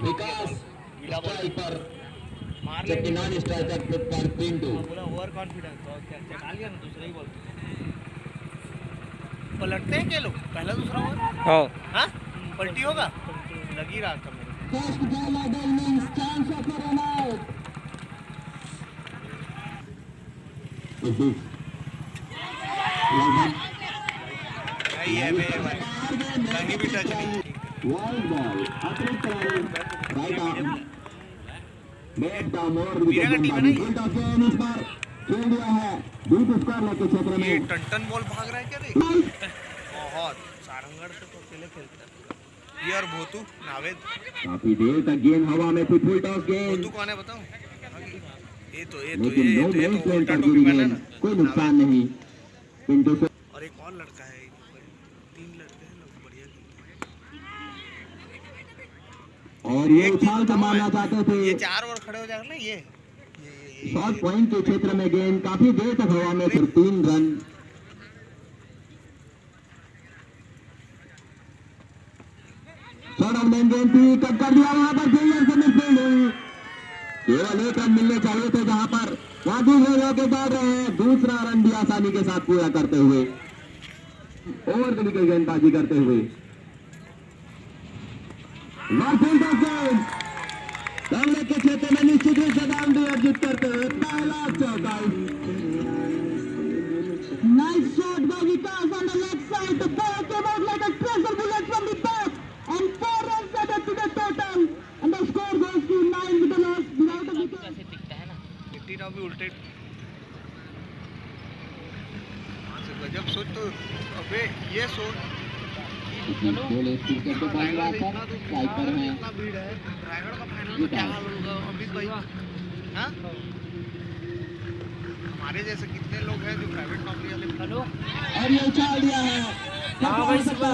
विकास strike पर, जबकि non striker पर पिंटू। ओवर कॉन्फिडेंस डाल गया ना, दूसरा ही बॉल पलटते हैं क्या लोग, पहला दूसरा ओवर हाँ पलटी होगा, लग ही रहा था मेरे। First ball order means chance of a run out. यही है मेरे भाई, कहीं भी टच नहीं। वाइड बॉल अतिरिक्त रन, राइट आर्म बैट का मोर मीरा का टीम है ना ये? विकेट ऑफ गेम इस बार खेल दिया है डीप स्क्वायर के क्षेत्र ये में। टन बॉल भाग रहा है क्या रे? बहुत सारंगढ़ से तो अकेले खेलता है ये, और भोतू नावेद। काफी देर तक गेंद हवा में थी, फुल टॉस गेंद, भोतू कौन है बताऊं? लेकिन नो मैच प्लेन पर गिरी गेंद, कोई नुकसान नहीं। पिंटू से और एक और लड़का है, तीन लड़के हैं लोग बढ़िया खेलते हैं। और ये उछाल से मारना चाहते ये थे, 4 ओवर खड़े हो जाएगा ना ये शॉर्ट पॉइंट के क्षेत्र में गेंद काफी देर तक हवा में, फिर 3 रन। शॉर्ट ऑफ लेन गेंद थी, कट कर दिया वहां पर, फील्डर से मिसफील्ड हुई। केवल 1 रन मिलने चाहिए थे, जहां पर राजू के दौड़ रहे हैं दूसरा रन भी आसानी के साथ पूरा करते हुए, ओवर द विकेट गेंदबाजी करते हुए। सामने के क्षेत्र में निश्चित रूप से बाउंड्री अर्जित करते हुए पहला चौका। Nice shot bye Vikas on the left side, the ball came out like a treasure bullet from the back and 4 runs added to the total and the score goes to 9 with the loss without a wicket. कैसे दिखता है ना, 15 भी उल्टे गजब सोच तो, अबे ये सोच बोले क्रिकेट को बॉल आकर स्ट्राइकर हैं, इतना भीड़ है रायगढ़ का फाइनल में, क्या हाल होगा अमित भाई? हाँ हमारे जैसे कितने लोग हैं जो प्राइवेट नौकरी वाले। हेलो और ये उछाल दिया है, हाँ भाई सुबह,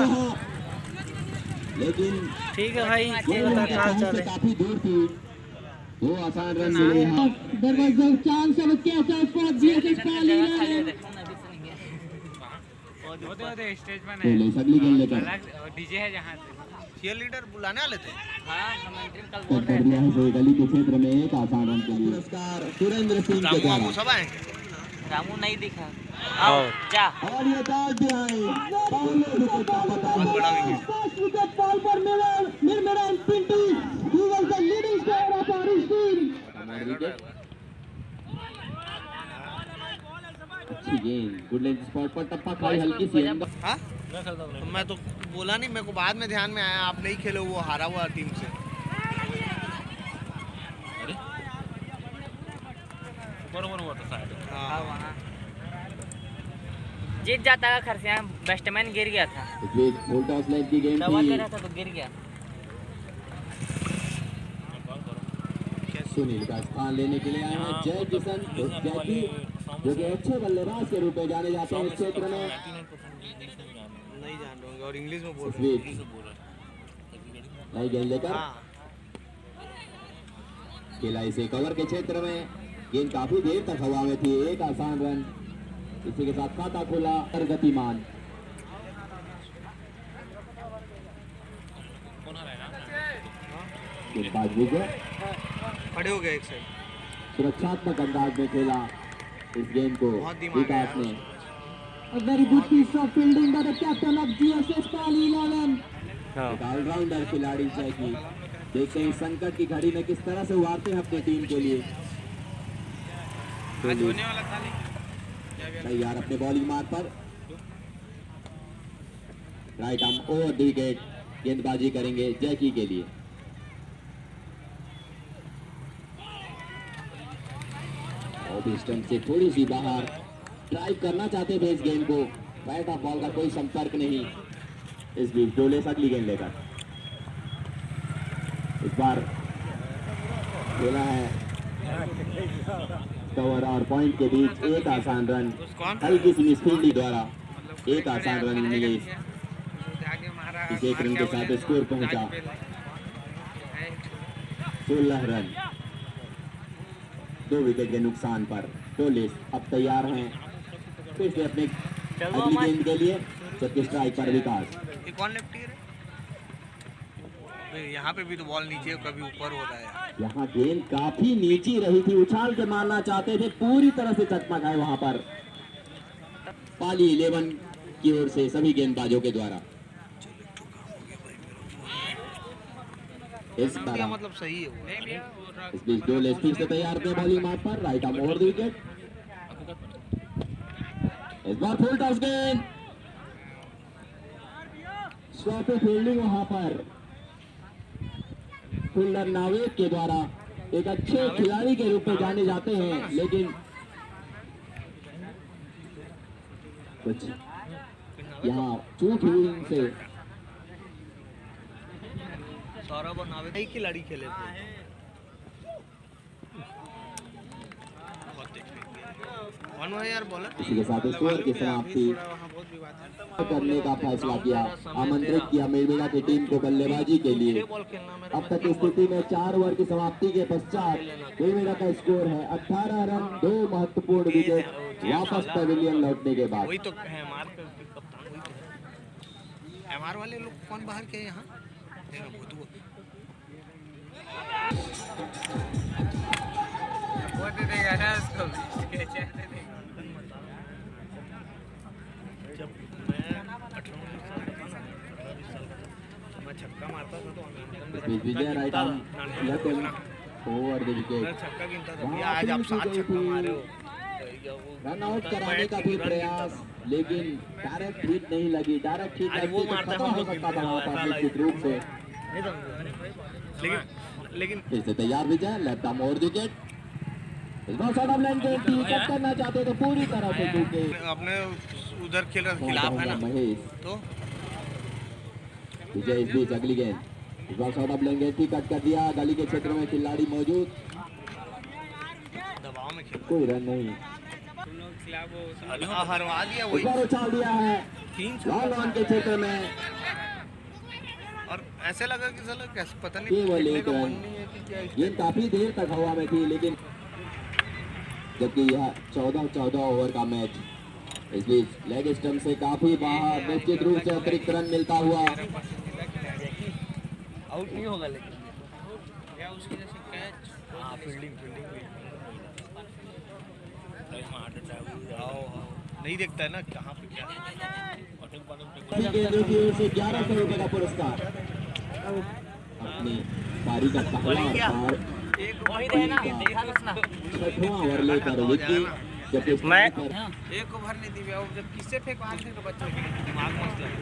लेकिन ठीक है भाई, ये बता क्या से चले। काफी दूर थी, वो आसान रन मिले हैं। There was a chance of a catch out for GS Palina. होते स्टेज पर बोले अगली गेंद लेकर अलग डीजे है जहाँ से चीयर लीडर बुलाने वाले थे। हाँ कमेंट्री कल कट बोल कर रहे दिया थे। है, तो गली के क्षेत्र में एक आसान रन के लिए पुरस्कार सुरेंद्र सिंह के रामू द्वारा। वामू सब आएंगे। रामू नहीं दिखा, आओ जा। और ये टॉस दिया है, पहले विकेट का पता बहुत बड़ा विकेट। फर्स्ट विकेट फॉल पर मिरमिरान Pintu, who was the leading scorer of our team. अच्छी गेंद, गुड लेंथ स्पॉट पर टप्पा खाई हल्की सी है। हाँ तो मैं तो बोला नहीं, मेरे को बाद में ध्यान में आया आप नहीं खेले वो हारा हुआ टीम से। बरोबर हुआ था शायद। हाँ वहाँ जीत जाता का खर्चा, बैट्समैन गिर गया था, इसलिए फुल टॉस लेंथ की गेंद दबा दे थी, रहा था तो गिर गया। सुनील का स्थान लेने के लिए आए हैं जय किशन जैकी, जो कि अच्छे बल्लेबाज के रूप में जाने जाते हैं इस क्षेत्र में। नहीं जान रहे होंगे और इंग्लिश में बोल रहे स्वीट नई गेंद लेकर हाँ खेला इसे कवर के क्षेत्र में, गेंद काफी देर तक हवा में थी, एक आसान रन, इसी के साथ खाता खोला और गतिमान। गेंदबाज विजय खड़े हो गए एक साइड। सुरक्षात्मक अंदाज में खेला इस गेंद को बहुत दिमाग विकास है ने। A very good piece of fielding by the captain of GSS Pali 11. एक ऑलराउंडर खिलाड़ी जैकी, देखते हैं संकट की घड़ी में किस तरह से उभारते हैं अपने टीम के लिए। होने वाला था तैयार अपने बॉलिंग मार्ग पर, right arm over the wicket गेंदबाजी करेंगे जैकी के लिए। स्टंप से थोड़ी सी बाहर ड्राइव करना चाहते थे इस गेंद को, बैट ऑफ बॉल का कोई संपर्क नहीं। इस बीच डोले अगली गेंद लेकर इस बार खेला है कवर और पॉइंट के बीच, एक आसान रन, हल्की सी मिसफील्डिंग द्वारा एक आसान रन मिले। इस एक रन के साथ स्कोर पहुंचा 16 रन, 2 विकेट के नुकसान पर। टोलिस अब तैयार हैं फिर से अपने अगली गेंद के लिए, जबकि स्ट्राइक पर विकास। ये कौन लेफ्टी है? यहाँ पे भी तो बॉल नीचे कभी ऊपर हो रहा है। यहाँ गेंद काफी नीची रही थी, उछाल के मारना चाहते थे, पूरी तरह से चकमक है वहां पर। पाली 11 की ओर से सभी गेंदबाजों के द्वारा इस क्या तरह मतलब सही है वो। इस बीच दो लेग स्पिन से तैयार थे बॉलिंग मार्क पर, right arm over the wicket. इस बार फुल टॉस गेंद, स्वापी फील्डिंग वहां पर फील्डर नावेद के द्वारा एक अच्छे खिलाड़ी के रूप में जाने जाते हैं, लेकिन कुछ यहाँ चूक हुई उनसे। सौरभ और नावेद एक खिलाड़ी खेले थे। कौन है यार बॉलर? इसी के साथ इस ओवर की समाप्ति वहाँ बहुत विवाद है। करने का फैसला किया, आमंत्रित किया मेरवेगा की टीम को बल्लेबाजी के लिए। बॉल खेलना मेरा अब तक की स्थिति में 4 ओवर की समाप्ति के पश्चात मेरवेगा का स्कोर है 18 रन, 2 महत्वपूर्ण विकेट वापस पवेलियन लौटने के बाद। वही तो है एमआर का कप्तान, वही तो है। एमआर वाले लोग कौन बाहर के हैं यहाँ? देखो भूतू वो दे देगा ना उसको जब मैं 18 मैं छक्का मारता था तो Vijay right arm left over the wicket. मैं छक्का गिनता था। भैया आज आप 7 छक्का मारे हो। रन आउट कराने का भी प्रयास, लेकिन डायरेक्ट हिट नहीं लगी। डायरेक्ट हिट लगती तो खत्म हो सकता था वहां पर निश्चित रूप से। लेकिन फिर से तैयार Vijay, left arm over the wicket. इस बार शॉट ऑफ लेंथ थी, कट करना चाहते तो पूरी तरह से चूके। अपने उधर खेल रहा खिलाफ है ना महेश तो विजय इस बीच अगली गेंद, इस बार शॉट ऑफ लेंथ थी, कट कर दिया। गली के क्षेत्र में खिलाड़ी मौजूद, दबाव में खेल कोई रन नहीं। हरवा दिया इस वही बार उछाल दिया है 3 लॉन्ग ऑन के क्षेत्र में, और ऐसे लगा कि चलो कैसे पता नहीं केवल खेलने एक का मन रन। नहीं है कि क्या गेंद काफी देर तक हवा में थी, लेकिन जबकि यह 14 ओवर का मैच। इस बीच लेग स्टंप से काफी बाहर, निश्चित रूप से अतिरिक्त रन मिलता हुआ। आउट नहीं होगा लेकिन क्या उसकी जैसे कैच। हाँ फील्डिंग नहीं देखता है ना कहाँ पे क्या है। केंद्र की ओर से 1100 रुपए का पुरस्कार। अपनी पारी का पहला ओवर, वही रहना देखा ना 6वां ओवर लेकर विक्की जबकि मैं एक ओवर नहीं दी और जब किससे फेंकवा थे तो बच्चों के दिमाग मस्त लगा।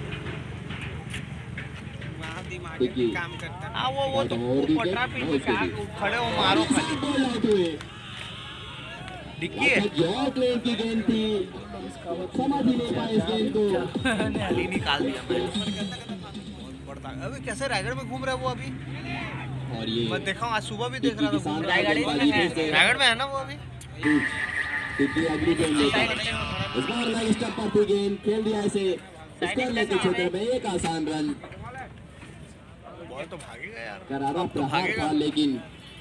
वहाँ दिमाग विक्की काम करता है। हाँ वो तो पटना पीछे कहा खड़े हो मारो खाली बॉल आउट हुए। डिक्की है जॉर्ज लेन की गेंद थी, समझ ही नहीं पाए इस गेंद को। खाली निकाल दिया मैं बढ़ता। अभी कैसे रायगढ़ में घूम रहा है वो अभी? और ये मैं देखा हूँ आज सुबह भी देख रहा था घूम रहा है। रायगढ़ में है। रायगढ़ में है ना वो अभी? विक्की अगली गेंद लेकर इस बार लेग स्टंप पर थी गेंद, खेल दिया इसे स्क्वायर लेग के क्षेत्र में। एक आसान रन, बॉल तो भागेगा यार। करारा प्रहार था, लेकिन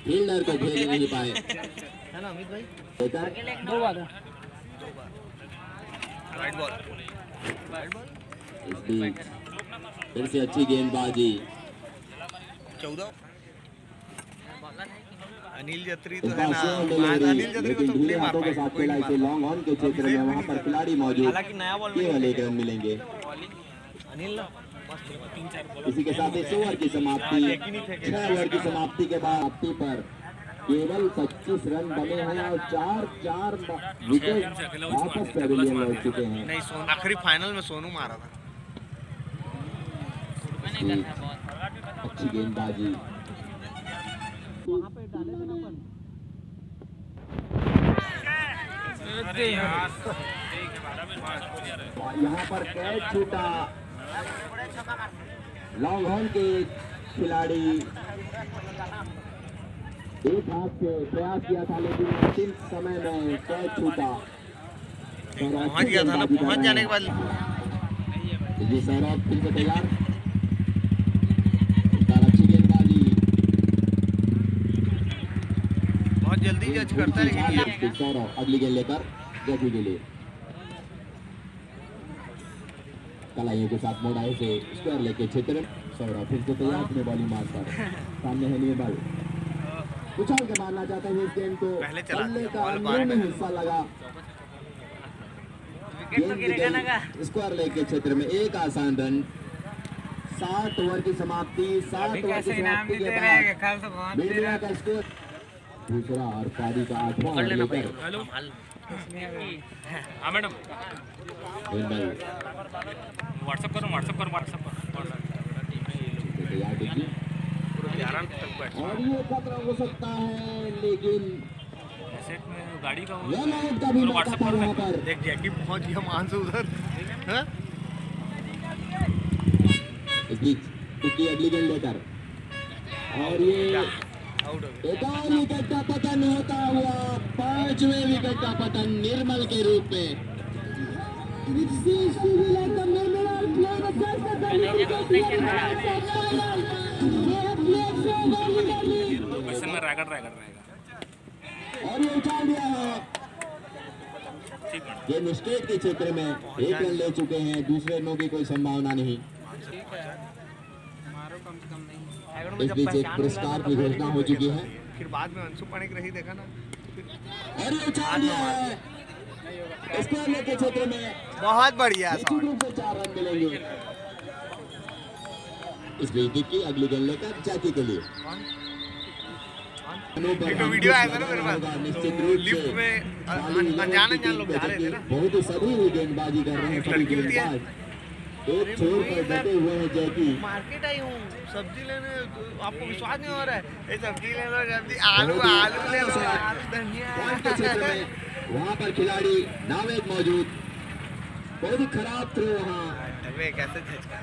फील्डर को भेज नहीं पाए। है ना अमित भाई? लेकर राइट बॉल राइट बॉल इस बीच फिर से अच्छी गेंदबाजी। 14 अनिल जत्री तो इस है बार ना। स्लो डिलीवरी, अनिल जत्री को लेकिन तो ढीले नहीं मार हाथों के पाए साथ कोई खेला नहीं इसे लॉन्ग ऑन के क्षेत्र में। वहां पर खिलाड़ी मौजूद, हालांकि नया बॉल केवल 1 रन मिलेंगे। अनिल ना मस्त 3-4 बॉल इसी के साथ इस ओवर की समाप्ति, 6 ओवर की समाप्ति के बाद समाप्ति पर केवल 25 रन बने हैं और 4 विकेट वापस पवेलियन लौट चुके हैं। नहीं सोनू आखिरी फाइनल में सोनू मारा था। अच्छी गेंदबाजी, यहाँ पर कैच छूटा। लॉन्ग ऑन के खिलाड़ी एक हाथ से प्रयास किया था, लेकिन अंतिम समय में कैच छूटा। पहुंच गया था ना, पहुंच जाने के बाद जी सौरभ फिर से तैयार, अच्छी गेंदबाजी, बहुत जल्दी जज करता है लेकिन ये सौरभ अगली गेंद लेकर जैकी के लिए कलाइयों के साथ मोड़ा उसे स्क्वायर लेके क्षेत्र सौरभ फिर से तैयार अपने बॉलिंग मारकर सामने है लिए बल उछाल के मारना चाहते हैं इस गेंद को पहले चला बल्ले दिया, का बॉल अंदर बाहर में निकल हिस्सा लगा विकेट तो गिरेगा ना का स्क्वायर लेग के क्षेत्र में एक आसान रन 7 ओवर की समाप्ति 7 अभी ओवर कैसे की इनाम समाप्ति भी के दे रहे हैं बाद कल से बहुत दे मीडिया रहे का स्कोर दूसरा और पारी का 8वां ओवर लेकर हेलो हैं हाँ मैडम मुंबई व्हाट्सएप करो तैयार डिग्री पूरा 11 तक बैठ और ये खतरा हो सकता है लेकिन सेट में गाड़ी का रन आउट का भी मौका था वहाँ पर देख जैकी पहुंच गया मान से उधर हाँ? इस बीच टिक्की अगली गेंद लेकर और ये आउट हो गया एक और विकेट का पतन होता हुआ 5वें विकेट का पतन निर्मल के रूप में क्वेश्चन में रैगड़ रहेगा और ये उछाल दिया है ठीक है ये मिस्टेक के क्षेत्र में 1 रन ले चुके हैं दूसरे रनों की कोई संभावना नहीं मारो कम से कम नहीं इस बीच एक पुरस्कार की घोषणा हो चुकी है फिर बाद में अंशु पानिक रही देखा ना और ये उछाल दिया है स्क्वायर लेग के क्षेत्र में बहुत बढ़िया निश्चित रूप से 4 रन मिलेंगे इस बीच की अगली गेंद लेकर जैकी के लिए एक वीडियो आया था ना मेरे पास निश्चित तो रूप लिफ्ट से में अनजान लोग जा रहे थे ना बहुत ही सभी गेंदबाजी कर रहे हैं सभी लड़की होती है। गेंदबाज एक छोर पर डटे हुए हैं जैकी मार्केट आई हूँ सब्जी लेने तो आपको विश्वास नहीं हो रहा है ये सब्जी ले लो सब्जी आलू आलू ले लो आलू धनिया पॉइंट के क्षेत्र में वहां पर खिलाड़ी नावेद मौजूद बहुत ही खराब थ्रो वहां अबे कैसे झटका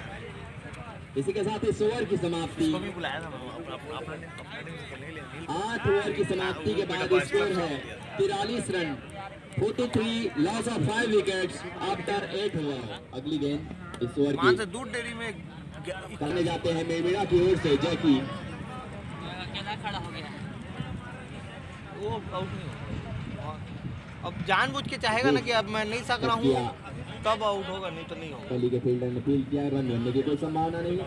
इसी के साथ इस ओवर की समाप्ति को भी बुलाया था अपने से ले लिया 8 ओवर की समाप्ति के बाद स्कोर है 43 run 43 loss of 5 wickets after 8 over अगली गेंद इस ओवर मान की से दूध डेयरी में करने जाते हैं मेमिड़ा की ओर से जैकी अकेला खड़ा हो गया वो आउट नहीं होगा अब जानबूझ के चाहेगा ना कि अब मैं नहीं सक रहा हूँ तब आउट होगा नहीं तो नहीं होगा पहली के फील्डर ने फील्ड किया रन बनने की कोई संभावना नहीं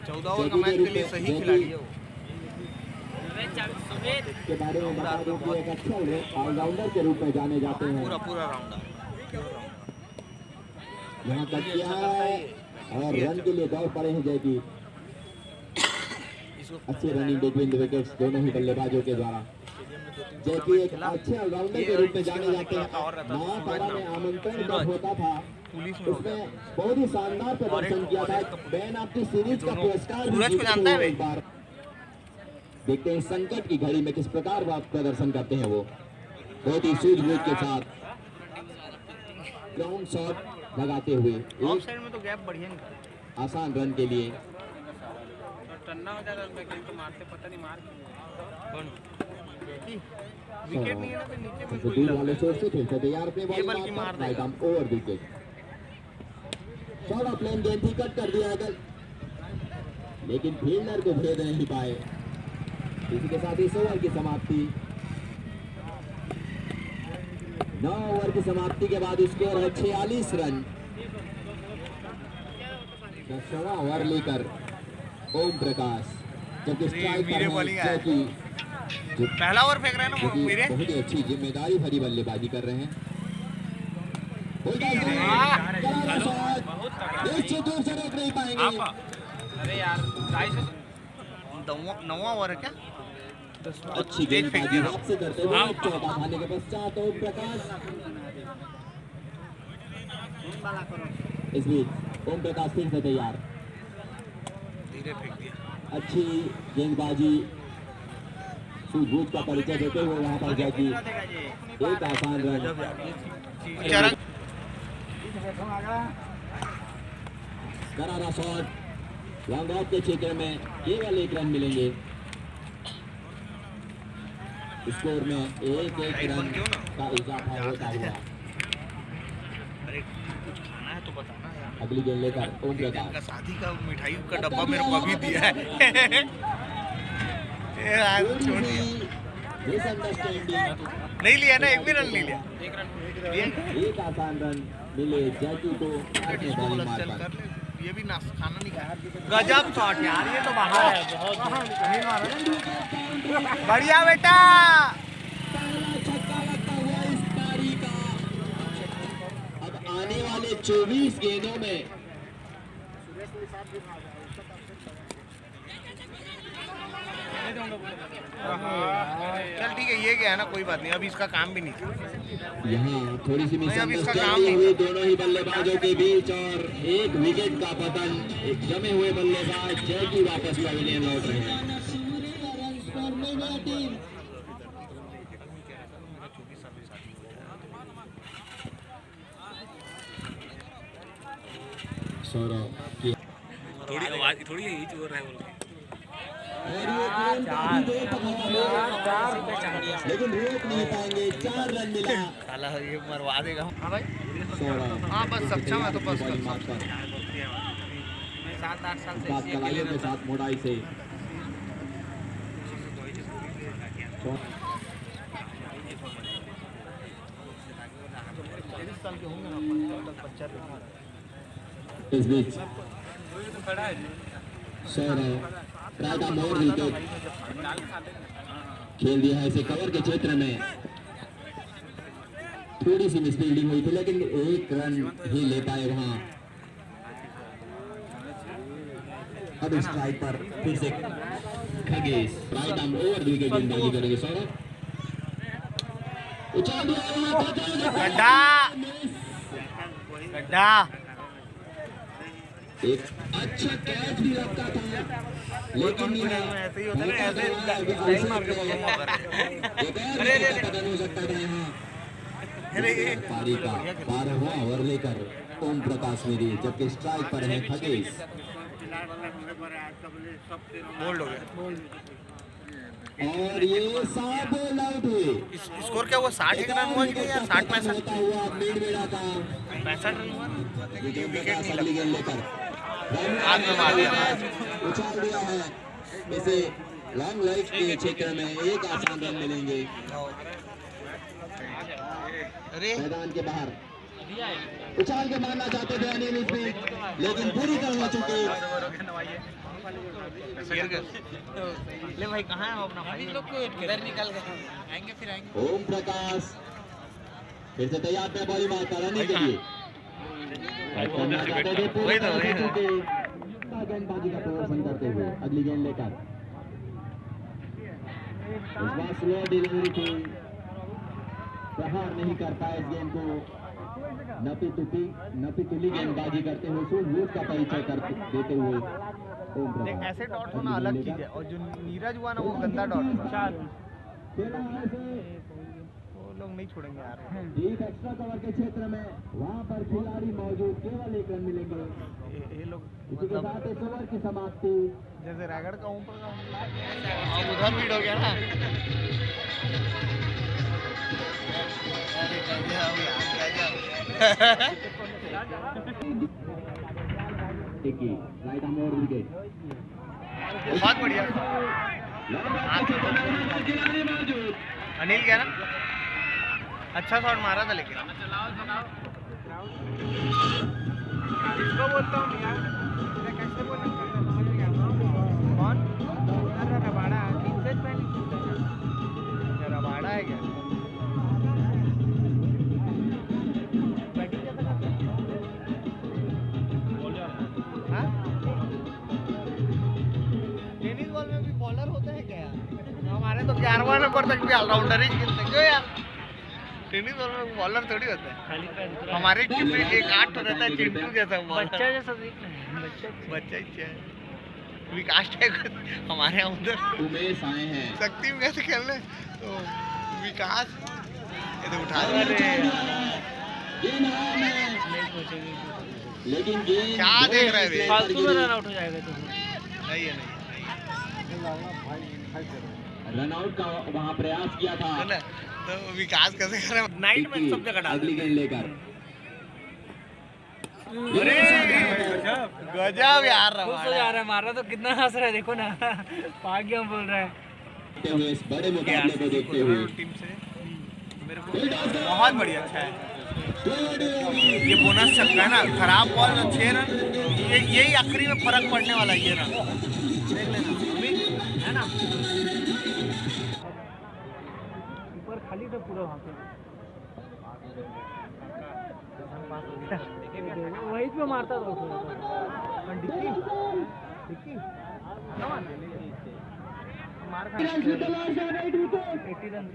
14 ओवर का मैच के लिए सही खिलाड़ी है वो के बारे में बता दूं कि एक अच्छा ऑलराउंडर के रूप में जाने जाते हैं पूरा राउंड यहाँ तक किया है और रन के लिए दौड़ पड़े हैं जैकी अच्छी रनिंग बिटवीन द विकेट्स दोनों ही बल्लेबाजों के द्वारा जैकी एक अच्छे ऑलराउंडर के रूप में जाने जाते हैं महापारा में आमंत्रण जब होता था उसमें बहुत ही शानदार प्रदर्शन किया था मैन ऑफ द सीरीज का पुरस्कार भी सूरज को जानता है एक बार देखते हैं संकट की घड़ी में किस प्रकार वह प्रदर्शन करते हैं वो बहुत ही सूझबूझ के साथ ग्राउंड शॉट लगाते हुए ऑफ एक साइड में तो गैप बढ़िया निकला आसान रन के लिए टन्ना हो जाता है तो मारते पता नहीं मार विकेट नहीं है ना तो नीचे में दूर वाले छोर से फिर से तैयार अपने ये बल्कि मार देगा। Right arm over wicket short of length गेंद ही कट कर दिया अगर लेकिन फील्डर को भेद नहीं पाए इसी के साथ इस ओवर की समाप्ति 9 ओवर की समाप्ति के बाद स्कोर है 46 रन 10वां ओवर लेकर ओम प्रकाश जबकि स्ट्राइक मेरे पर bowling है आया। जैकी जो पहला ओवर फेंक रहे हैं ना क्योंकि मेरे बहुत ही अच्छी जिम्मेदारी भरी बल्लेबाजी कर रहे हैं दूर से रोक नहीं पाएंगे अरे यार 250 9वां ओवर है क्या अच्छी गेंदबाजी हाथ से करते हुए चौका खाने के पश्चात ओम प्रकाश इस बीच ओम प्रकाश फिर से तैयार धीरे फेंक दिया अच्छी गेंदबाजी सूझबूझ का परिचय देते हुए वहां पर जैकी एक आसान रन चरण करारा शॉट लॉन्ग ऑफ के क्षेत्र में केवल 1 रन मिलेंगे स्कोर में एक रन का इजाफा होता हुआ अरे कुछ खाना है तो बताना यार अगली गेंद लेकर ओम प्रकाश का शादी का मिठाई का डब्बा मेरे को अभी दिया है ये यार छोड़ दिया मिसअंडरस्टैंडिंग नहीं लिया ना एक भी रन नहीं लिया एक आसान रन मिले जैकी को अपने इसको बॉलिंग बोला मार चल पर कर ले ये भी नाश्ता खाना नहीं खाया। गजब शॉट यार, ये तो बाहर है बहुत बढ़िया बेटा। पहला छक्का लगता हुआ इस पारी का। अब आने वाले 24 गेंदों में चल ठीक है, ये क्या है ना, कोई बात नहीं, अभी इसका काम भी नहीं था। यहाँ थोड़ी सी नहीं, अभी इसका काम मिसअंडरस्टैंडिंग नहीं हुई दोनों ही बल्लेबाजों के बीच और एक विकेट का पतन। एक जमे हुए बल्लेबाज जैकी वापस पवेलियन लौट रहे हैं। सौरभ की थोड़ी आवाज थोड़ी यही जोर है बोल के। लेकिन रोक नहीं पाएंगे। 4 रन मिला। साला ये मरवा देगा। हाँ भाई, सौरभ हाँ बस सक्षम है तो बस कर। 7-8 साल से सात कलाइयों के साथ मोटाई से इस बीच Saurabh right arm over wicket खेल दिया है इसे कवर के क्षेत्र में। थोड़ी सी मिसफील्डिंग हुई थी लेकिन 1 रन ही ले पाए वहां। अब स्ट्राइक पर फिर से Khagesh right arm over wicket गेंदबाजी करेंगे सौरभ। उछाल दिया गड्ढा गड्ढा। एक अच्छा कैच भी लगता था लेकिन ऐसे ही होता है ना, ऐसे ही मार के बोलो मगर। पतन हो सकता था यहाँ। पारी का 12वां ओवर लेकर ओम प्रकाश मेरी, जबकि स्ट्राइक पर है खगेश। बोल्ड हो गया। और ये 7 बॉल आउट हुए। स्कोर क्या हुआ? 60 रन हुआ कि नहीं यार? 60-65 होता हुआ मेड़ा का 65 रन हुआ। विकेट नहीं अगली गेंद लेकर हाथ में मार दिया। उछाल दिया है इसे लॉन्ग लाइफ के क्षेत्र में। एक आसान रन मिलेंगे अरे मैदान के बाहर। उछाल के मारना चाहते थे अनिल इसमें लेकिन पूरी तरह हो चुके। ले भाई कहाँ है अपना भाई? लोग को इधर निकल गए, आएंगे फिर आएंगे। ओम प्रकाश फिर से तैयार थे बॉलिंग मारकर रनिंग के लिए। गेंदबाजी का प्रदर्शन करते हुए अगली गेंद लेकर इस बार स्लो डिलीवरी थी, प्रहार नहीं कर पाए इस गेंद को। नपी तुली गेंदबाजी करते हुए सूझबूझ का परिचय देते हुए ओम प्रकाश। ऐसे डॉट होना अलग चीज है, और जो नीरज हुआ ना वो गंदा डॉट है। वो लोग नहीं छोड़ेंगे यार। एक एक्स्ट्रा कवर के क्षेत्र में वहां पर खिलाड़ी मौजूद, केवल 1 रन मिलेंगे। ये लोग इसी के साथ इस ओवर की समाप्ति। जैसे रायगढ़ का ऊपर का अब उधर भीड़ हो गया ना। राइट आर्म ओवर विकेट बहुत बढ़िया। अनिल क्या ना अच्छा शॉट मारा था लेकिन इसको बोलता हूँ यार, मैं कैसे बोलूँगा समझ गया। कौन रबाड़ा इंसेट पहले रबाड़ा है क्या? हाँ? टेनिस बॉल में भी बॉलर होता है क्या यार? हमारे तो 11वां नंबर तक भी ऑलराउंडर ही खेलते क्यों यार? टेनिस बॉल में बॉलर थोड़ी होता है। हमारे टीम में एक 8 रहता है चिंटू जैसा बच्चा जैसा बच्चा ही है। विकास टाइप हमारे यहाँ उधर उमेश आए हैं। शक्ति में कैसे खेलने तो विकास ये तो उठा दे। गेंद आम है लेकिन गेंद क्या देख रहे हैं? फालतू में रन आउट हो जाएगा तो नहीं है नहीं रन आउट का वहां प्रयास किया था। है ना? तो विकास कैसे कर रहे हैं? नाइट में सब जगह डाल अगली गेंद लेकर अरे गजब यार खुश हो जा रहा है, मार रहा तो कितना हंस रहा है देखो ना। भाग्य बोल रहा है। इस बड़े मुकाबले को देखते हुए टीम से मेरे को बहुत बढ़िया अच्छा है। ये बोनस छक्का है ना, खराब बॉल 6 रन, यही आखिरी में फर्क पड़ने वाला ये रन, देख लेना अभी है ना। ऊपर खाली था पूरा वहाँ पे, वही पे मारता था डिक्की डिक्की मार खा 80 रन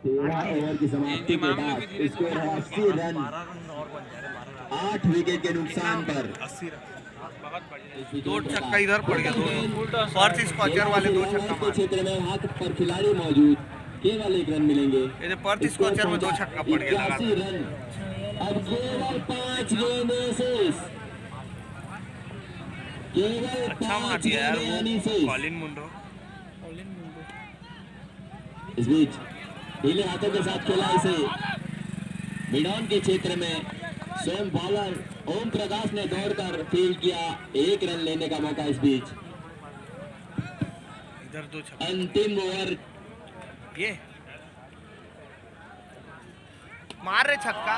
13 ओवर की समाप्ति के बाद स्कोर है 80 रन, 8 विकेट के नुकसान पर। 80 रन, 2 छक्का इधर पड़ गया, 2 फर्स्ट स्कॉचर वाले 2 छक्का के क्षेत्र में हाथ पर खिलाड़ी मौजूद, केवल 1 रन मिलेंगे। ये फर्स्ट स्कॉचर में 2 छक्का पड़ गया लगा। 81 रन, अब केवल 5 गेंदें शेष, केवल अच्छा मार 5 दिया यार गेंदें वो शेष। कॉलिन मुंडो। इस बीच ढीले हाथों के साथ खेला इसे मिडॉन के क्षेत्र में, स्वयं बॉलर ओम प्रकाश ने दौड़कर फील्ड किया, 1 रन लेने का मौका। इस बीच इधर 2 छक्का, अंतिम ओवर, ये मार रहे छक्का।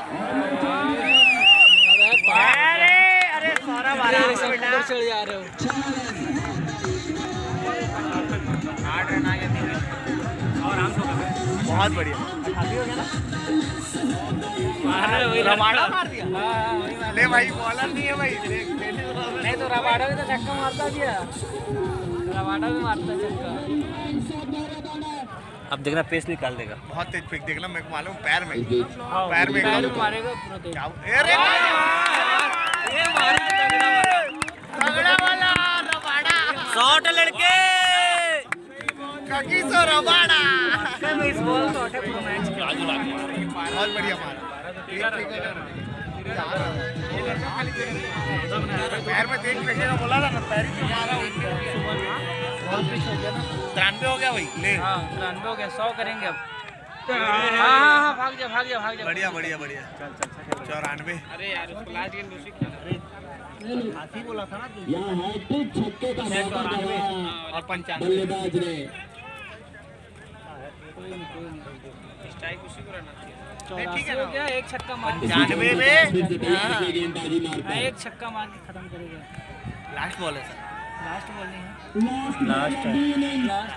अरे सौरभ आराम से बेटा, चढ़ जा रहे हो। 8 रन आ गए, बहुत बढ़िया। रबाड़ा मार दिया, ले भाई बॉलर नहीं है भाई, नहीं तो रबाड़ा भी तो छक्का मारता दिया, रबाड़ा भी मारता छक्का। अब देखना पेस निकाल देगा। बहुत तेज फेंक, देखना मेरे को मालूम, पैर में पैर एकदम में मारेगा पूरा तेज। क्या अरे ये मारे तगड़ा वाला रबाड़ा, शॉट लड़के, कगी सो रबाड़ा, इस बॉल तो अटे पूरा मैच के बहुत बढ़िया मारा। पैर में तेज फेंकेगा बोला था ना, पैर ही मारा। 93 हो गया भाई, ले। हाँ 93 हो गया, 100 करेंगे अब। हाँ भाग जा भाग जा भाग जा। बढ़िया बढ़िया बढ़िया, 94। अरे यार उसको लास्ट गेंद दूसरी खेला, हाथी बोला था ना तू। यहाँ हैट्रिक छक्के का मौका गया और 95 बल्लेबाज ने। स्ट्राइक उसी को रहना चाहिए। नहीं, ठीक है 84 ना। हो गया, एक छक्का मार 95 फिर से में तैयार से गेंदबाजी मारता है। एक छक्का मार के खत्म करेगा। लास्ट बॉल है सर, लास्ट बॉल नहीं है, लास्ट है। लास्ट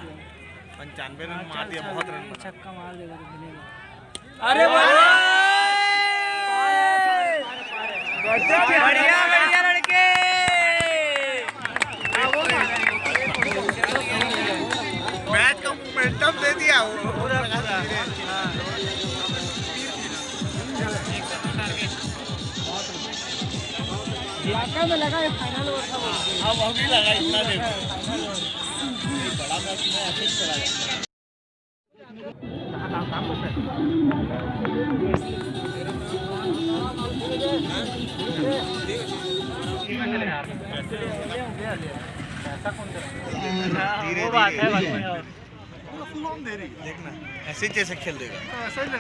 95 रन मार दिया, बहुत रन बना। छक्का मार देगा तो मिलेगा। अरे बढ़िया बढ़िया लड़के, मैच का मोमेंटम दे दिया वो पूरा। इलाका में लगा है फाइनल ओवर था वो। अब अभी लगा इतना देर, बड़ा मैच में ऐसे ही चला गया। धीरे देखना, ऐसे जैसे खेल देगा,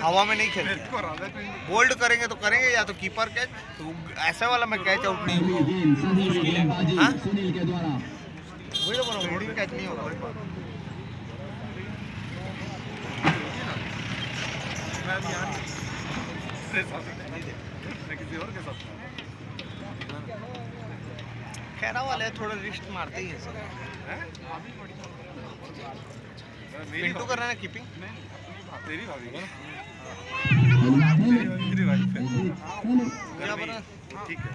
हवा में नहीं खेल। बोल्ड करेंगे तो करेंगे, या तो कीपर कैच, तो ऐसा वाला में कैच आउट नहीं होगा। हाँ? सुनील के द्वारा वही तो बोल रहा हूँ, बोल्ड कैच नहीं होगा। खैरा वाले थोड़ा रिस्ट मारते ही है सर। पिंटू कर रहा है कीपिंग।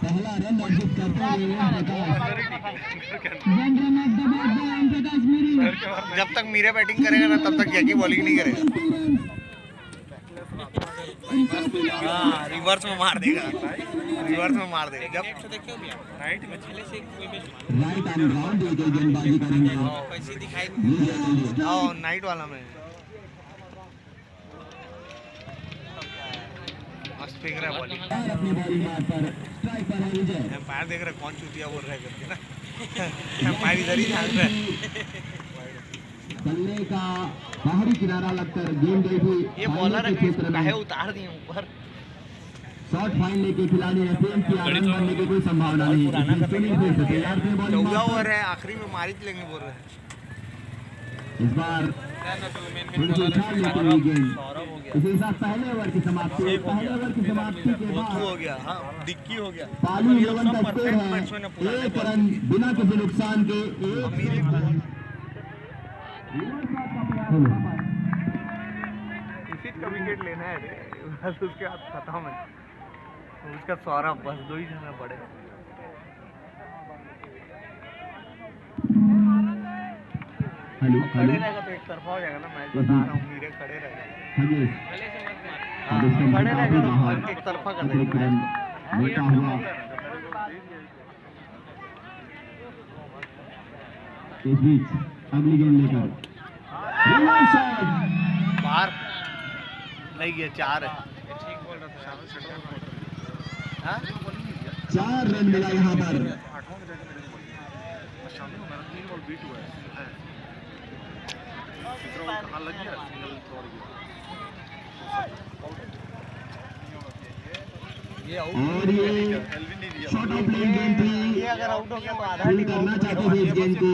पहला रन अर्जित करते हुए जब तक मीरे बैटिंग करेगा ना तब तक जैकी बॉलिंग नहीं करेगा। हाँ रिवर्स में मार देगा, रिवर्स में मार देगा। जब राइट ऑन ग्राउंड गेंदबाजी करेंगे। हाँ नाइट वाला में मस्त फेंक रहा है बॉलिंग। अपनी बॉलिंग मार पर स्ट्राइक पर है विजय। एम्पायर देख रहे कौन चूतिया बोल रहा है करके ना। एम्पायर इधर ही झांक रहा है। बल्ले का बाहरी किनारा लगकर गेंद गई थी ये बॉलर है कि काहे उतार दिए ऊपर। शॉट फाइनल के खिलाड़ी ने फेल किया, रन बनने की कोई संभावना नहीं। सुनील फिर से तैयार थे बॉलिंग 14 ओवर है, आखिरी में मार ही लेंगे बोल रहे हैं। इस बार थोड़ी सी उछाल लेते हुए गेंद इसी के साथ पहले ओवर की समाप्ति के बाद हो गया, हाँ डिक्की हो गया। पाली 11 का स्कोर है 1 रन बिना किसी नुकसान के। इसी का विकेट लेना है रे, बस उसके बाद खत्म है उसका सौरभ, बस 2 ही जना पड़े। हेलो खड़े रहेगा तो एक तरफा हो जाएगा ना मैच, बता रहा हूँ मीरे खड़े रहेगा। खड़े रहेगा तो एक तरफा कर देगा। बेटा हुआ इस बीच अगली गेंद लेकर बाहर नहीं गया, 4 है। 4 रन मिला यहाँ पर। और ये शॉर्ट ऑफ लेन गेंद थी, ये अगर आउट हो गया तो आधा फील्ड करना चाहते थे इस गेंद को।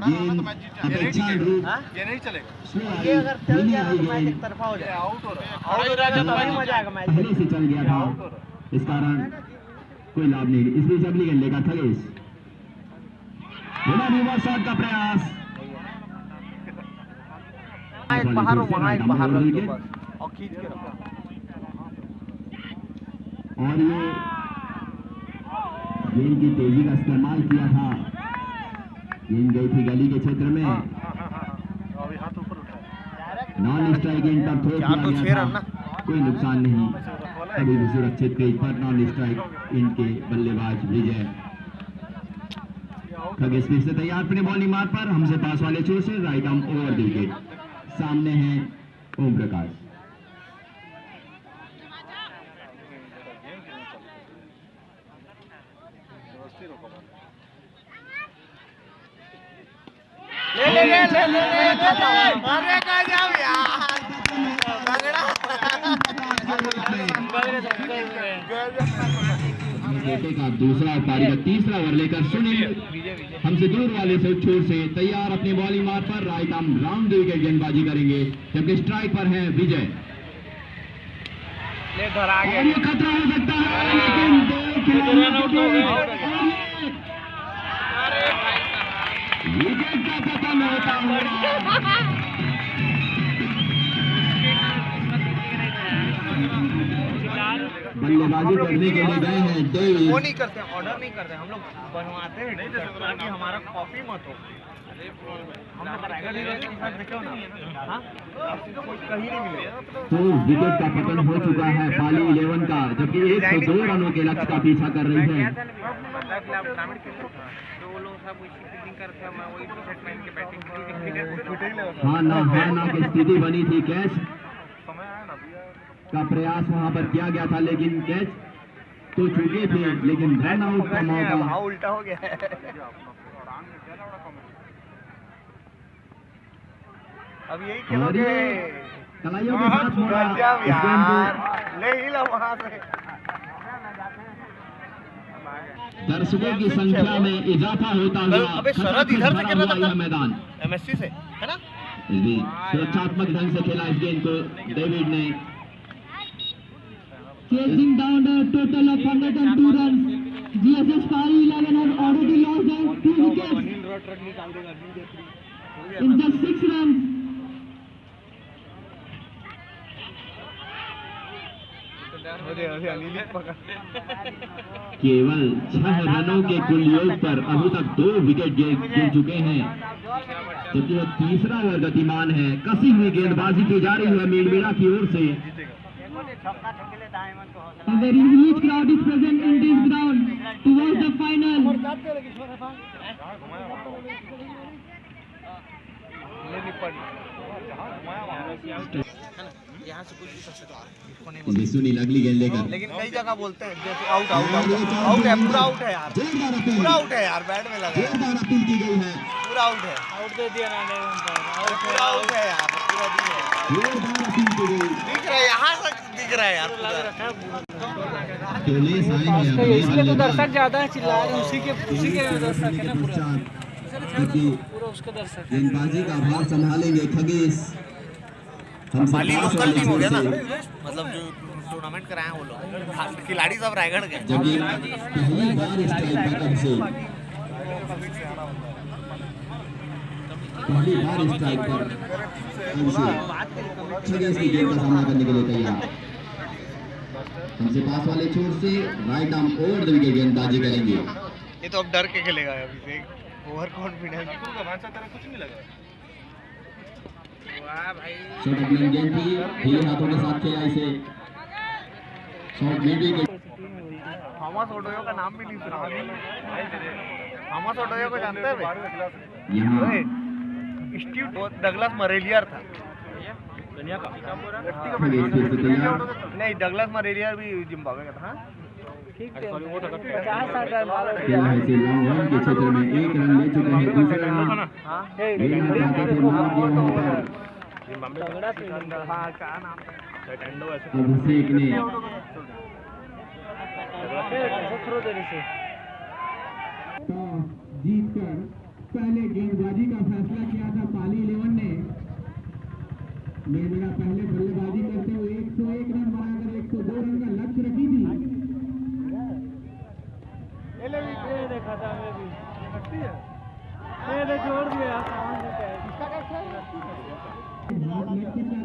गेंद अपेक्षानुरूप ये नहीं चलेगा। स्लो ये अगर चल आई गया तो मैच गेंद एक तरफा हो जाएगा। आउट हो रहा है तो वही मजा आएगा मैच। पहले से चल गया था, इस कारण कोई लाभ नहीं। इस बीच अगली गेंद लेकर थगेश बिना रिवर्स शॉट का प्रयास। एक बाहर हो, वहाँ एक बाहर रख दो बस और खींच के रखो। और ये गेंद की तेजी का इस्तेमाल किया था, गेंद गई थी गली के क्षेत्र में। अभी हाथ ऊपर उठाया, नॉन स्ट्राइकिंग पर थ्रो किया गया था, कोई नुकसान नहीं। अभी भी सुरक्षित क्रीज पर नॉन स्ट्राइक इनके बल्लेबाज विजय। खगेश फिर से तैयार अपने बॉलिंग मार्ग पर, हमसे पास वाले छोर से right arm over the wicket. सामने है ओम प्रकाश। ले अरे का जाओ यार बेटे का दूसरा पारी का तीसरा ओवर लेकर सुनील हमसे दूर वाले से छोर से तैयार अपने बॉलिंग मार्ग पर right arm round the wicket गेंदबाजी करेंगे, जबकि स्ट्राइक पर है विजय। और ये खतरा हो सकता है, लेकिन 2 खिलाड़ियों के विकेट का पतन होता हुआ। बल्लेबाजी करने के लिए गए हैं डेविड। वो नहीं करते, ऑर्डर नहीं करते, हम लोग बनवाते हैं ताकि हमारा कॉपी मत हो। हम लोग टाइगर हीरो के साथ देखो ना, हाँ कहीं नहीं मिलेगा। तो विकेट का पतन हो चुका है पाली 11 का, जबकि 102 रनों के लक्ष्य का पीछा कर रही है। हाँ ना की स्थिति बनी थी, कैच का प्रयास वहां पर किया गया था, लेकिन कैच तो चुके थे, लेकिन रन आउट का मौका उल्टा हो गया है। अब यही खेलोगे, कलाइयों के साथ मोड़ा इस गेंद को। ले ही लो वहां से। दर्शकों की संख्या में इजाफा होता हुआ अबे शरद इधर से खेला था यह मैदान एमएससी से, है ना? इस भी सुरक्षात्मक ढंग से खेला इस गेंद को डेविड ने। Chasing down a total of 102 runs, GSS Pali 11 have already lost out 2 wickets in just 6 runs. केवल 6 रनों के कुल योग पर अभी तक 2 विकेट गिर चुके हैं, जबकि यह तीसरा ओवर गतिमान है। कसी हुई गेंदबाजी की जा रही है मीणमीणा की ओर से। A very huge crowd is present in this ground towards the final. यहाँ से कुछ भी सकते तो सुनील अगली गेंद लेकर, लेकिन कई जगह बोलते हैं जैसे आउट आउट आउट आउट है, पूरा आउट है यार, पूरा आउट है यार, बैट में लगा जोरदार अपील की गई है, पूरा आउट है, आउट दे दिया ना, पूरा आउट है यार, पूरा जोरदार अपील की गई। दिख रहा है, यहाँ से दिख रहा है यार पूरा। टोले साइन है इसलिए तो दर्शक ज्यादा चिल्ला रहे हैं, उसी के दर्शक है ना पूरा। क्योंकि उसको दर्शक गेंदबाजी का भार संभालेंगे खगेश। हमसे पाली पास लोकल वाले टीम हो गया ना, छोर से मतलब जो टूर्नामेंट कराए हैं वो लोग, खिलाड़ी सब रायगढ़ के। जब ये पहली बार स्ट्राइक पर हमसे पहली बार स्ट्राइक पर हमसे खगेश की गेंद का सामना करने के लिए तैयार। हमसे पास वाले छोर से right arm over the wicket गेंदबाजी करेंगे। ये तो अब डर के खेलेगा अभी से, ओवर कॉन्फिडेंस। शॉट अपनी गेंद थी, ढीले हाथों के साथ खेला इसे। शॉट में भी थॉमस ओडोयो का नाम भी नहीं सुना। थॉमस ओडोयो को जानते हैं भाई? यहाँ स्टीव डगलस मरेलियर था। खगेश फिर से तैयार। नहीं, डगलस मरेलियर भी जिम्बाब्वे का था। ठीक है 50 साल का माल खेला है इसे लॉन्ग ऑन के क्षेत्र में 1 रन ले चुके हैं। दूसरा हाँ लेना चाहते थे, मार दिया वहाँ पर। तगड़ा फील्डिंग हाँ, क्या नाम है? अभिषेक ने थ्रो देने से टॉस जीतकर पहले गेंदबाजी का फैसला किया था पाली 11 ने। मेरा पहले बल्लेबाजी करते हुए 101 रन बनाकर 102 रन का लक्ष्य रखी थी। ये देखा था मैं भी, मैंने छोड़ दिया सामान से क्या है। बहुत लक्ष्य था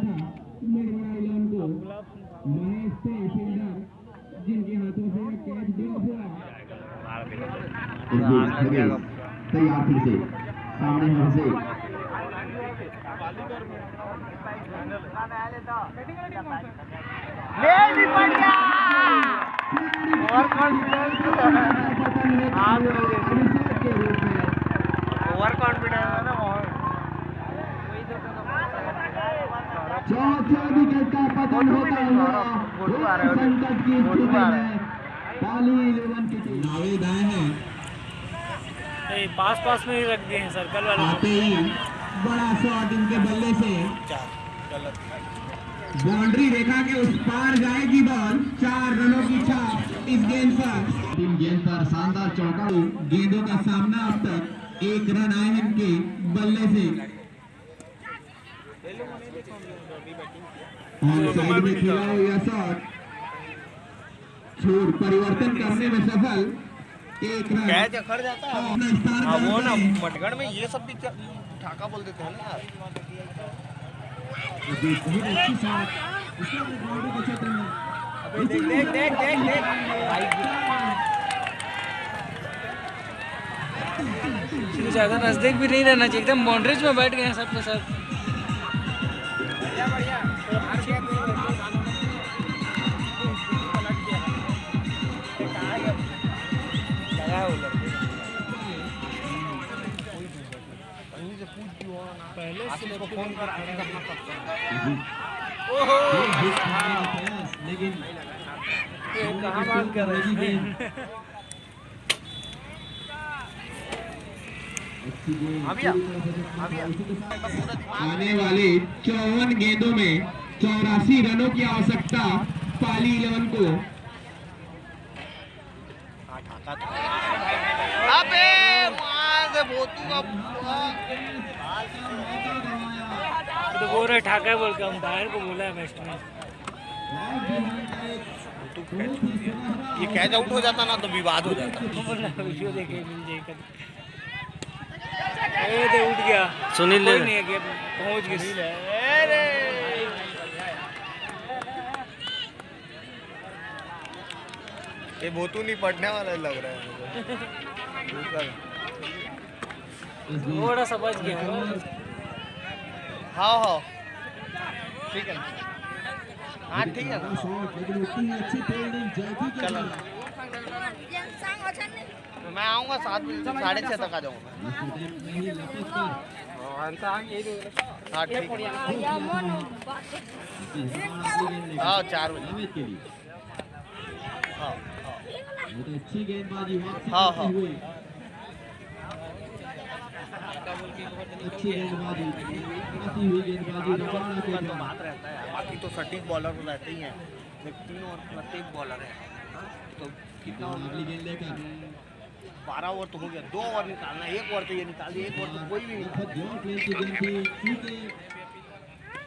निर्मला 11 को। महेश थे फील्डर जिनके हाथों से कैच ड्रॉप हुआ। तैयार फिर से सामने हमसे ओवर कॉन्फिडेंस है ना। चौथा विकेट का पतन होता हुआ संकट की स्थिति में पाली 11 की टीम नावेदाएं हैं। पास में ही रख दिए हैं सर्कल वाले। आते ही बड़ा शॉट इनके बल्ले से बाउंड्री रेखा के उस पार जाएगी बॉल। 4 रनों की छाप इस गेंद पर। 3 गेंद पर शानदार चौका। गेंदों का सामना अब तक 1 रन आए हैं इनके बल्ले से। ऑन साइड में खेला हुआ यह शॉट छोड़ परिवर्तन करने में सफल। 1 रन कैच अखड़ जाता है। अपना स्थान हाँ, वो ना बनाते हैं। मटगढ़ में ये सब भी ठाका बोल देते हैं ना यार। बहुत अच्छी शॉट इसका बाउंड्री के क्षेत्र में। देख ज्यादा नजदीक भी नहीं रहना चाहिए, एकदम बाउंड्रीज में बैठ गए हैं सब के सब। पहले से फोन कर लेकिन कहाँ बात कर रहे हैं। आने वाले 54 गेंदों में 84 रनों की आवश्यकता पाली 11 को। अबे वहाँ से भोतू का तो बोल रहे ठाकर बोल के अंपायर को बोला है बेस्ट में। ये कैच आउट हो जाता ना तो विवाद हो जाता। वीडियो देखे मिल जाएगा। दे उठ गया सुनील कोई नहीं है कि पहुंच गए। ये भोतू नहीं पड़ने वाला लग रहा है मुझे। थोड़ा समझ गया। हाँ हाँ ठीक है ना। हाँ ठीक है ना। चलो मैं आऊँगा 7 बजे से 6:30 तक आ जाऊँगा। हाँ ठीक है। हाँ 4 बजे। हाँ अच्छी गेंदबाजी हाँ हाँ अच्छी गेंदबाजी हुई गेंदबाजी रबाड़ा के द्वारा। बात रहता है। बाकी तो सटीक बॉलर रहते ही हैं, 3 और प्रत्येक बॉलर है तो कितना अगली गेंद लेकर 12 ओवर तो हो गया, 2 ओवर निकालना, 1 ओवर तो ये निकाल दिया, 1 ओवर तो कोई भी नहीं।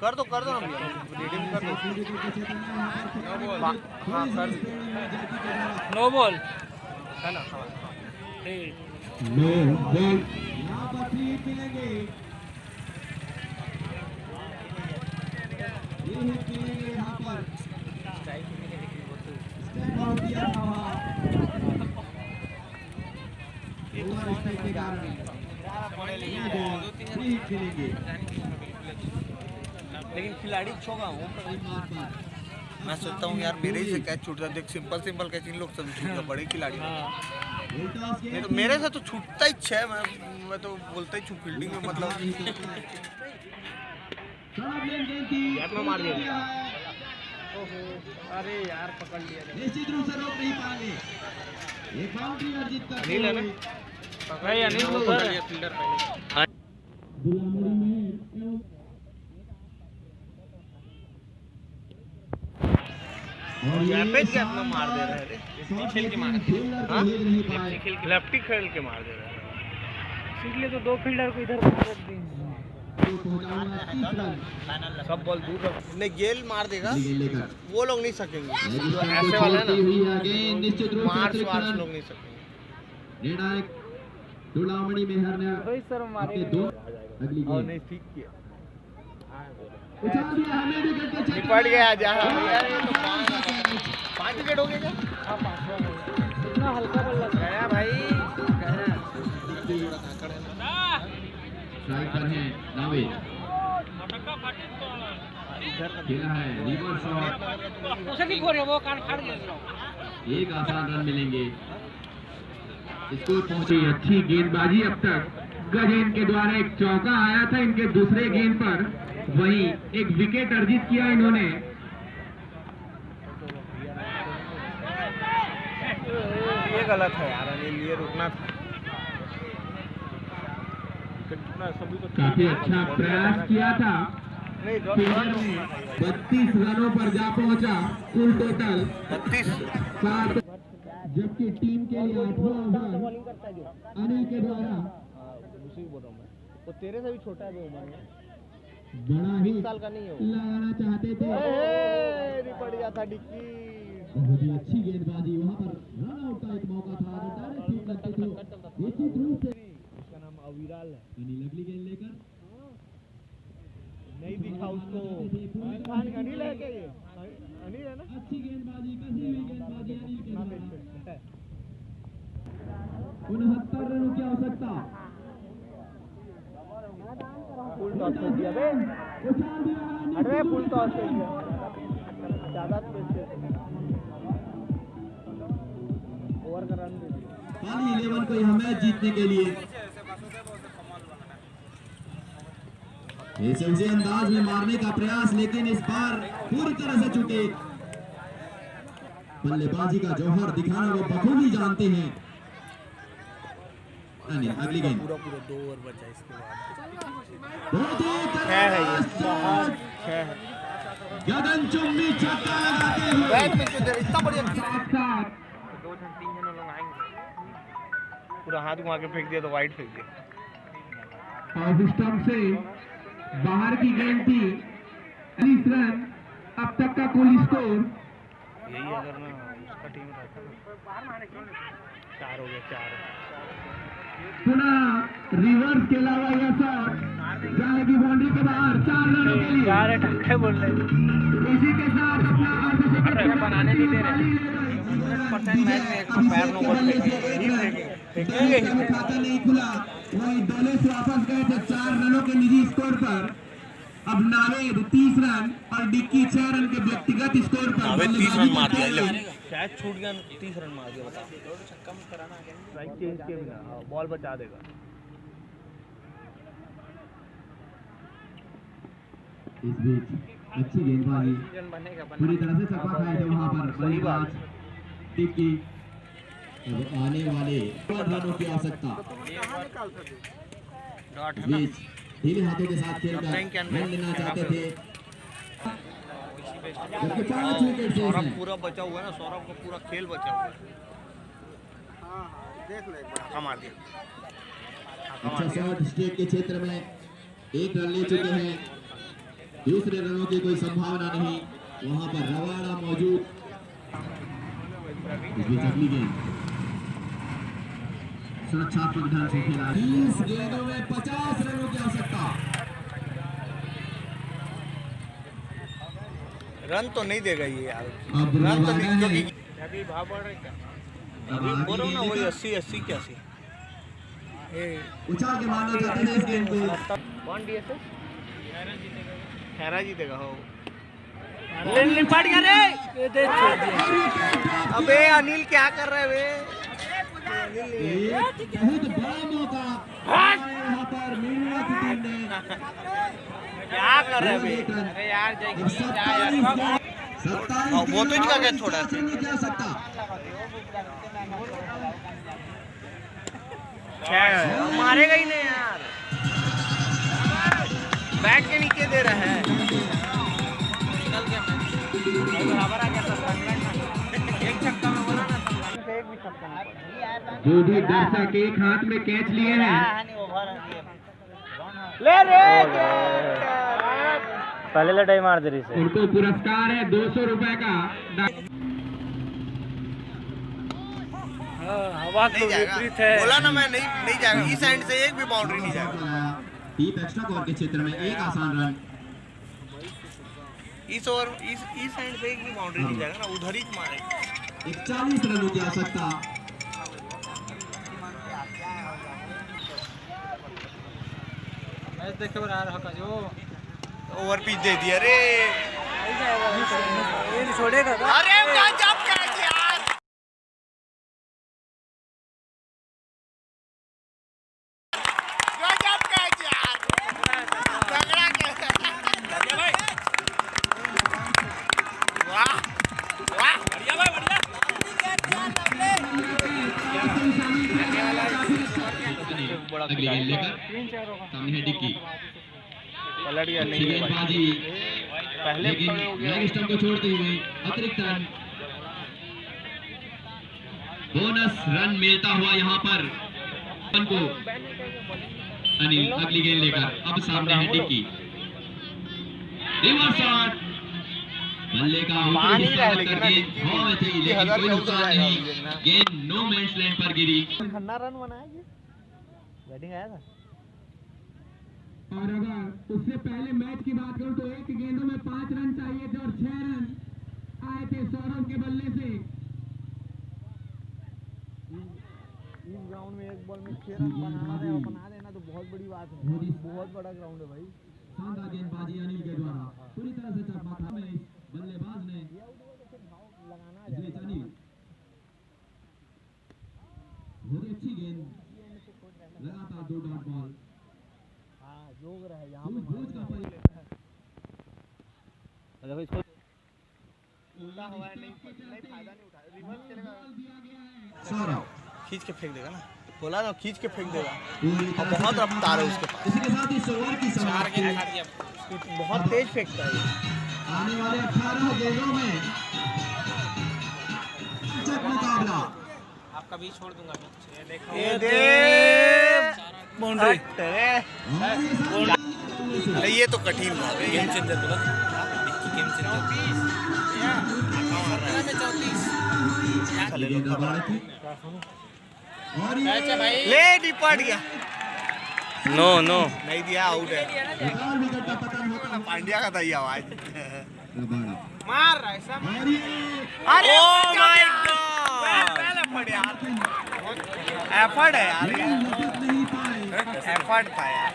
कर दो ना भैया, रीडिंग कर दो। हाँ कर, नो बॉल है ना? हाँ नो बॉल, यहाँ पर फ्री मिलेंगे, ये हिट मिलेंगे यहाँ पर, स्टेप आउट दिया हवा, ओवर स्टेप के कारण फ्री हिट मिलेंगे। लेकिन खिलाड़ी छोगा वो, मैं सोचता हूँ यार मेरे ही से कैच छूटता, देख सिंपल कैच इन लोग सब छूटता, बड़े खिलाड़ी नहीं तो मेरे से तो छूटता ही है। मैं तो बोलता ही छू फील्डिंग में, मतलब में मार दिया। अरे यार पकड़ लिया, निश्चित रूप से रोक नहीं पाएंगे, ये बाउंड्री अर्जित करते अनिल है ना? भाई अनिल ऊपर है फील्डर पहले। गुलामड़ी में और रैपिड गैप में मार दे रहे हैं, खेल के मार, हाँ लेफ्टी खेल के मार दे रहे हैं। इसलिए तो 2 फील्डर को इधर रख दी। सब बॉल दूर रख, नहीं गेल मार देगा, लेकर वो लोग नहीं सकेंगे, जो ऐसे ऐसे वाले है ना, निश्चित रूप मार्च से वार्च लोग नहीं सकेंगे। निर्णायक गुलामड़ी में हरने रोहित शर्मा मारे दो अगली और गेंद नहीं ठीक किया, उछाल दिया, हमें भी करके चेक निपट गया जहाँ यार, ये तो 5 विकेट हो गए क्या? हाँ 5वां इतना हल्का बॉल लग गया भाई, ट्राई कर है नावेद, खेला है रिवर्स शॉट, उसे नहीं खोल वो कान फाड़ गया। एक आसान रन मिलेंगे, स्कोर पहुंची अच्छी गेंदबाजी अब तक। गजेन के द्वारा एक चौका आया था इनके दूसरे गेंद पर, वहीं एक विकेट अर्जित किया इन्होंने। ये गलत है यार, अनिल ये रुकना था। काफी अच्छा प्रयास किया था, नहीं फील्डर ने 32 रनों पर जा पहुंचा, कुल टोटल 32। 7, जबकि टीम के लिए 8वां ओवर अनिल के द्वारा वो तेरे से भी छोटा है उम्र में, बड़ा ही 20 साल का नहीं हो। लगाना चाहते थे, निपट गया था डिक्की। बहुत ही अच्छी गेंदबाजी, वहां पर रन आउट का एक मौका था, अगर डायरेक्ट हिट लगते थे निश्चित रूप से। उसका नाम अविराल है, अनिल अगली गेंद लेकर नहीं दिखा उसको। अनिल है क्या ये? अनिल है ना? अच्छी गेंदबाजी, कसी हुई गेंदबाजी अनिल के द्वारा, 69 रनों की आवश्यकता। फुल टॉस कर दिया बे, उछाल दिया अरे फुल टॉस कर दिया, ज्यादा ओवर का रन दे दिया। पाली 11 को यह मैच जीतने के लिए इस ऊंचे अंदाज में मारने का प्रयास, लेकिन इस बार पूरी तरह से चूके। बल्लेबाजी का जौहर दिखाना वो बखूबी जानते हैं। अगली गेंद पूरा 2 ओवर बचा इसके बाद। बहुत ही है ये बहुत है, गगनचुंबी छक्का लगाते हुए बैट में किधर इतना बढ़िया, साथ 2-3 जन लोग आएंगे, पूरा हाथ घुमा के फेंक दिया तो वाइड फेंक दिया। ऑफ स्टंप से बाहर की गेंद थी, 30 रन अब तक का कुल स्कोर। यही अगर ना उसका टीम रहता ना, 4 हो गया 4। पुनः रिवर्स के अलावा यह शॉट जाएगी बाउंड्री के बाहर, 4 रनों के लिए। यार ठक्के बोल रहे इसी के साथ अपना अर्धशतक बनाने नहीं दे रहे। 100% मैच में एक पैर नो बॉल फेंकेंगे ही। खाता नहीं खुला, वही दोनों से वापस गए थे 4 रनों के निजी स्कोर पर। अब नावेद 30 रन और डिक्की 6 रन के व्यक्तिगत स्कोर पर 30 रन मार दिया, कैच छूट गया, 30 रन मार दिया, बताओ। स्ट्राइक चेंज किए बिना बॉल बचा देगा। इस बीच अच्छी गेंदबाजी, पूरी तरह से चपा खाए थे वहां पर बल्लेबाज डिक्की। अब आने वाले 4 रनों की आवश्यकता। इस बीच ढीले हाथों के साथ खेलकर रन लेना चाहते थे, जबकि 5 विकेट सौरभ पूरा बचा हुआ है ना, सौरभ का पूरा खेल बचा हुआ है। देख लो एक बार छक्का मार दिया। अच्छा शॉट स्टेट के क्षेत्र में 1 रन ले चुके हैं। दूसरे रनों की कोई संभावना नहीं, वहां पर रवाड़ा मौजूद। इस बीच अगली गेंद सुरक्षात्मक ढंग से खेला। 20 गेंदों में 50 रनों की आवश्यकता। रन तो नहीं देगा ये यार, अब रन तो रवाड़ा नहीं, है। क्योंकि अभी भाव बढ़ रहे क्या? अब बोल रहा हूँ ना आगे वही गेंद 80-80-81 उछाल के मारना चाहते हैं इस गेंद को। कौन DSS खैरा जीतेगा हो। निपट गया रे, ये देख छोड़ दिया। अबे अनिल क्या कर रहा है बे? एक बहुत बड़ा मौका यहाँ पर मीडिया की टीम ने। क्या कर रहा है बे? अरे यार जय अब 27 वो तो इनका क्या छोड़ा है? नहीं जा सकता। मारेगा ही नहीं यार, बैट के नीचे दे रहा है। निकल गया मैच, बराबर आ गया था। एक छक्का में बोला ना, एक भी छक्का नहीं पड़ा। जो भी दर्शक एक हाथ में कैच लिए हैं, ले रे पहले लड़ाई मार दे रही से। उनको पुरस्कार है 200 रुपए का। हवा नहीं जाएगा, बोला ना मैं नहीं जाएगा। इस साइड से एक भी बाउंड्री नहीं जाएगा। डीप एक्स्ट्रा कवर के क्षेत्र में एक आसान रन। इस साइड से एक भी बाउंड्री नहीं जाएगा ना, उधर ही मारेगा। 41 रनों की आवश्यकता। मैच देखे बना रहा जो ओवर पिच दे दिया रे। ये छोड़ेगा क्या? अरे गजब कैच यार, गजब कैच यार, तगड़ा कैच। वाह वाह, बढ़िया भाई बढ़िया। अगली गेंद लेकर सामने है डिक्की। पलट गया अच्छी गेंदबाजी, पहले लेकिन लेग स्टंप को छोड़ते हुए अतिरिक्त रन। बोनस रन मिलता हुआ यहाँ पर को अनिल। अगली गेंद लेकर अब सामने है डिक्की। रिवर्स शॉट, बल्ले का ऊपरी हिस्सा लगकर गेंद हवा में थी, लेकिन कोई नुकसान नहीं। गेंद नो मैंस लैंड पर गिरी। खन्ना रन बनाया जी, बैटिंग आया था। और अगर उससे पहले मैच की बात करूं तो एक गेंदों में 5 रन चाहिए थे और 6 रन आए थे सौरभ के बल्ले से। इस ग्राउंड में एक बॉल में 6 रन बना देना तो बहुत बड़ी बात है, बहुत बड़ा ग्राउंड है भाई। शानदार गेंदबाजी अनिल के द्वारा पूरी तरह से चकमा खा में बल्लेबाज ने अनिल। बहुत अच्छी गेंद, लगातार 2 डॉट बॉल। जोग रहा है यहाँ भूज का उल्टा हुआ है, नहीं फायदा नहीं उठाया, रिवर्स चलेगा। सौरभ खींच के फेंक देगा ना, बोला ना खींच के फेंक देगा। पूरी तरह और से बहुत चकमा रफ्तार है खा। उसके पास, इसके साथ ही 100 ओवर की समाप्ति। बहुत तेज फेंकता है ये। आने वाले 18 गेंदों में चक मुकाबला। आपका बीच छोड़ दूंगा बीच। ये देखो ये दे बाउंड्री। अरे ये तो कठिन था बे। गेम चेंजर बोला गेम चेंजर। ये दबाड़ थी और ये ले निपट गया, नो नो नहीं दिया, आउट है। विशाल विकेट का पतन होता है। पांड्या का था ये आवाज। दबाड़ा मार रहा है सब। और ये अरे Oh my पहले पड़ यार, एफर्ट है यार, लपक नहीं पाए। एफर्ट था यार।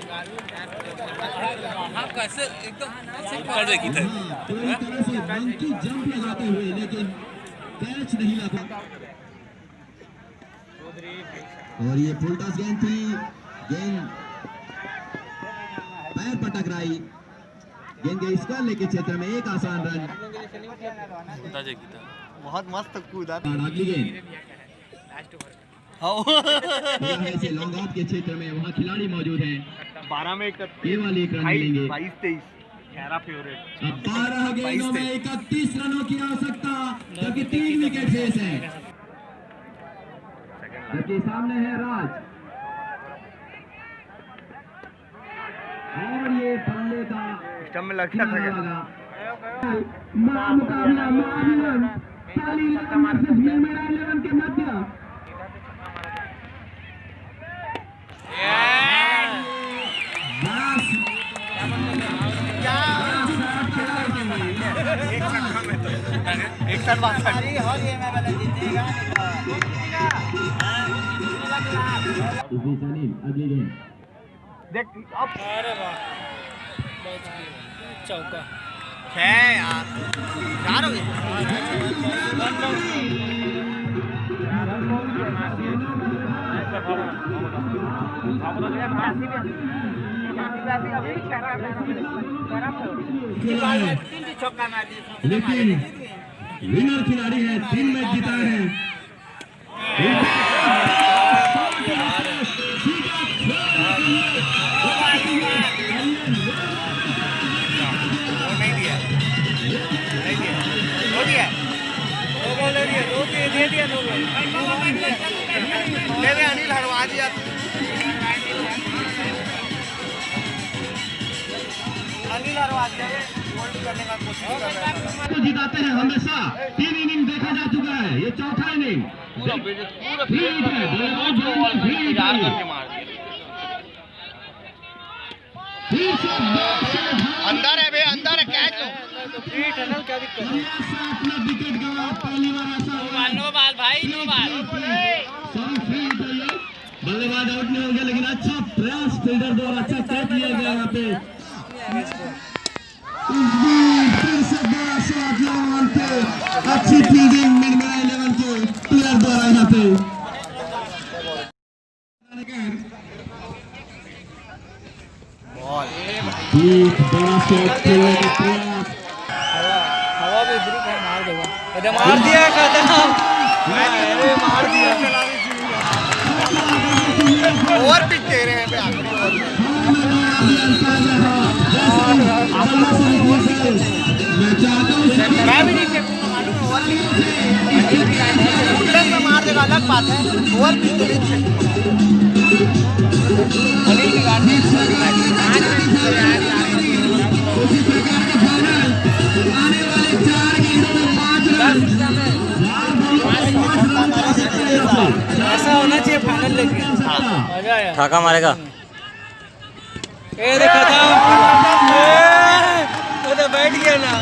हाँ कैसे एकदम कर दे की हाँ, पूरी तरह से मंकी जंप लगाते हुए, लेकिन कैच नहीं लगा। और ये फुल टॉस गेंद थी, गेंद पैर पर टकराई। गेंद गई स्क्वायर लेग के क्षेत्र में एक आसान रन। बहुत मस्त कूदा। अगली गेंद ऐसे लॉन्ग ऑफ के क्षेत्र में, वहाँ खिलाड़ी मौजूद हैं। 12 में केवल 1 रन मिलेंगे। 22-23 खैरा फेवरेट। अब 12 गेंदों में 31 रनों की आवश्यकता, जबकि 3 विकेट शेष हैं। जबकि सामने है राज और ये बल्ले का स्टंप में लग गया था क्या? मुकाबला महाभियान ताली वर्सेस मेरा 11 के मध्य एक साथ बात कर अगली गेम देख अब अरे वाह चौका है यार 4 हो गए लेकिन विनर खिलाड़ी है 3 मैच जीता है अनिल हरवा दिया करने का कोशिश कर रहा है तो जिताते हैं हमेशा 3 इनिंग देखा जा चुका है ये चौथा इनिंग अंदर है बे अंदर है कैच लो क्या दिक्कत है अपना विकेट गवा पहली बार ऐसा हुआ नो बाल भाई नो बाल बल्लेबाज आउट नहीं हो गया लेकिन अच्छा प्रयास फील्डर द्वारा अच्छा कैच किया गया यहाँ पे फिर से बड़ा शॉट लगान पे अच्छी फील्डिंग मिडमेरा 11 के प्लेयर द्वारा यहाँ पे एक बड़ा शॉट खेलने का प्रयास हवा भी इधर ही मार देगा कदम मार दिया कदम अरे मार दिया ओवर पिच दे रहे हैं बे आखिरी मैं भी नहीं फेंकूंगा मालूम है ओवर पिच में मार देगा अलग बात है ओवर पिच तो नहीं फेंकूंगा अनिल की गाड़ी आने वाले 4 गेंदों में 5 रन ऐसा होना चाहिए फाइनल लेके मजा आया ठाका मारेगा ए देखा था वो तो बैठ गया ना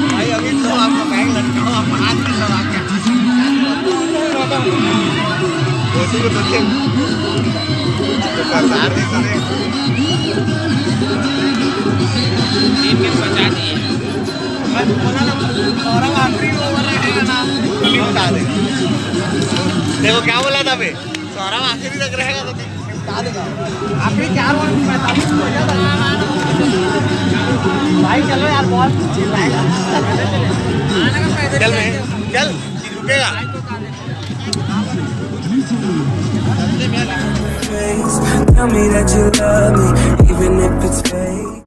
भाई अभी तो आपका बैग लटका हुआ हाथ में लगा के दोस्तों को देख तो सरदार ने तो देख 3 गेंद बचा दिए मैं बोला ना और आखिरी ओवर रहेगा ना निपटा देगा देखो क्या बोला था बे सौरभ आखिरी तक रहेगा तो निपटा देगा आखिरी 4 ओवर में 45 हो जाता भाई चलो यार बॉल चल मैं चल रुकेगा Tell me that you love me, even if it's fake.